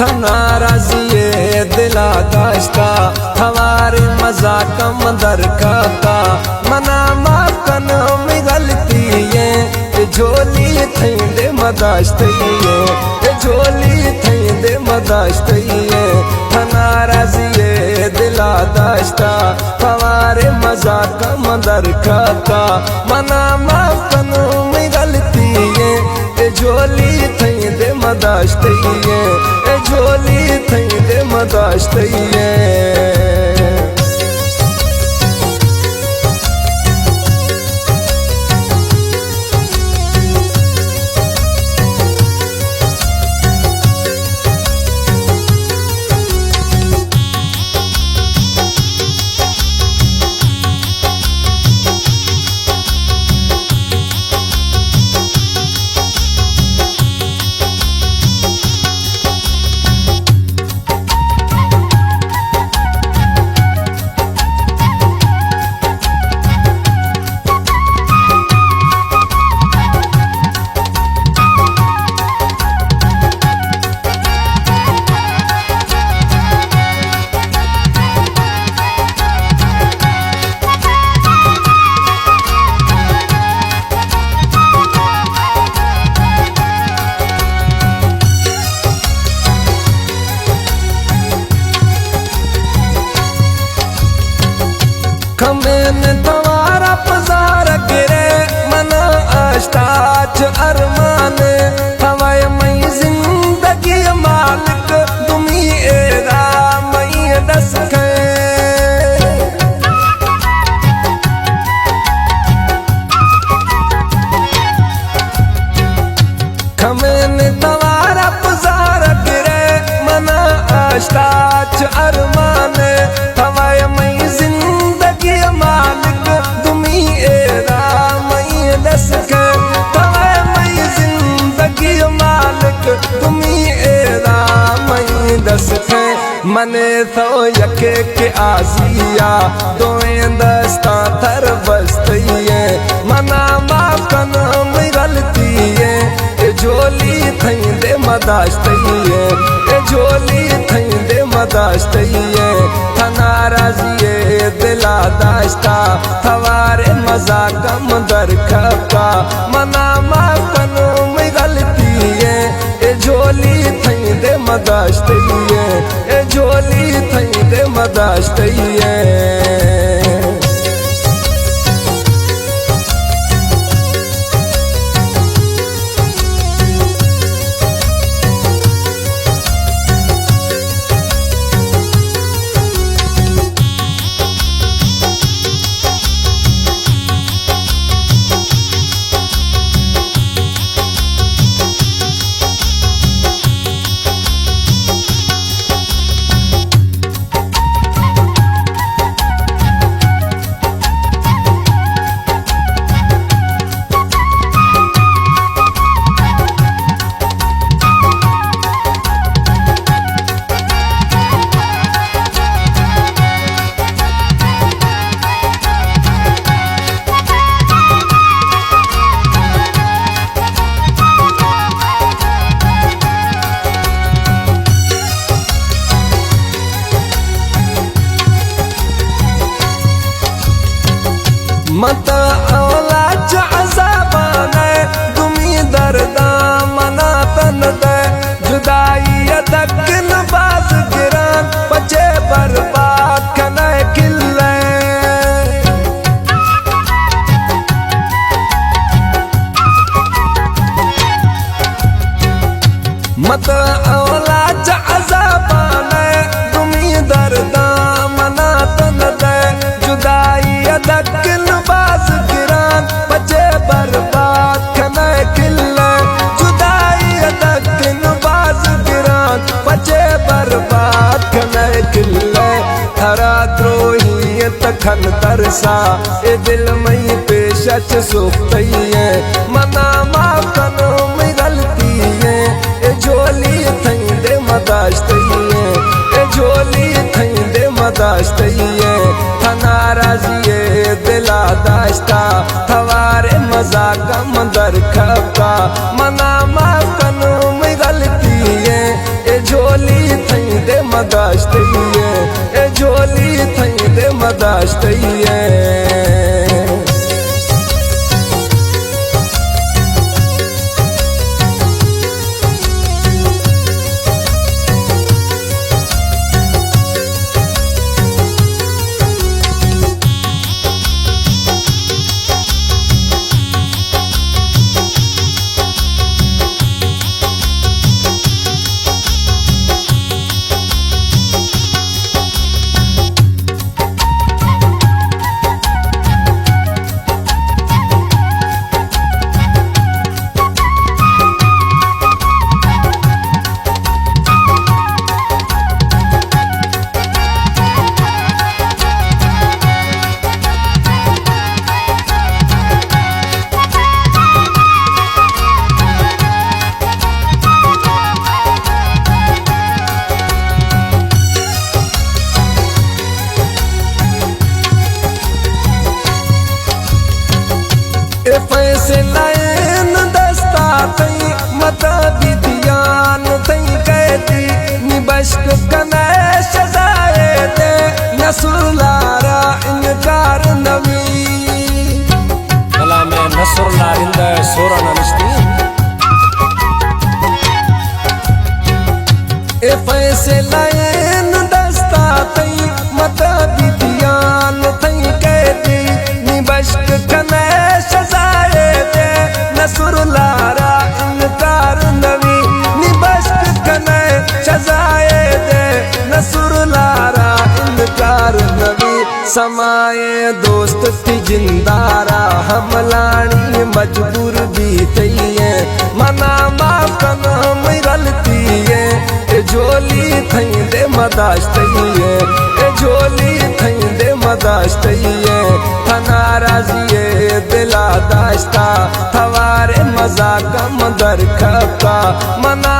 नाराजिए दिला दाश्ता हमारे मजा कम दर खाता मना माफ कनो में गलती है झोली थई दे मदाश्त है झोली थई दे मदाश्त है नाराजिए दिला दाश्ता हमारे मजा कम दर खाता मना माफ कनो में गलती है झोली थई दे मदाश्त है झोली थई दे मदाश्त है। खमेन तवारा पजार गिरे मना आस्ताच अरमान हवाए मई जिंदगी मालिक तुम्ही एरा मई दस खमेन तवारा पजार गिरे मना आस्ताच अरमान हवाए मई मालिक तुम्ही एरा मई दस मई जिंदगी मालिक तुम्ही एरा मई दस मने तो यके के आजिया दोएं दस्ता थर बस्ती है मना माफ कनो में गलती है झोली थई दे मदाश्त है झोली थई दे मदाश्त है नाराजिए दिला दाश्ता हमारे मजा कम दर खाता मना माफ कनो में गलती है झोली थई दे मदाश्त है झोली थई दे मदाश्त है। मत औला अज़ाबाने तुम्ही दर्दा मना तन दे जुदाई दक्कन बाज गिरान बचे बर्बाद कने किल्ले मत औला अज़ाबाने तुम्ही दर्दा मना तन दे जुदाई दक्कन बाज गिरान बचे बर्बाद कने किल्ले जुदाई दक्कन बाज गिरान बचे बर्बाद कने किल्ले हरा द्रोही तखन तरसा ए दिल मई पेशच सुखती है मना माफ कनो में गलती है झोली थई दे मदाश्त है झोली थई दे मदाश्त है नाराजिए दिला दाश्ता हमारे मजा कम दर खाता मना माफ कनो में गलती है झोली ए फैसला दस्ता तई मता विधियान तई कहती निबश्क कने सजाए दे नसुलारा इनकार नवी भला मैं नसुरला इंद सोरन निश्ती ए फैसला दस्ता तई मता विधियान तई कहती निबश्क कने सजाए दे नसुलारा इनकार नवी निबश्क कने सजाए दे नसुलारा इनकार नवी समाए दोस्त थी जिंदारा हमलानी मजबूर भी थईए मना माकन हम गलती है ए झोली थई दे मदाश्त है ए झोली थई दे मदाश्त है थना राजिए दिला दाश्ता थवारे मजा कम दर खपा मना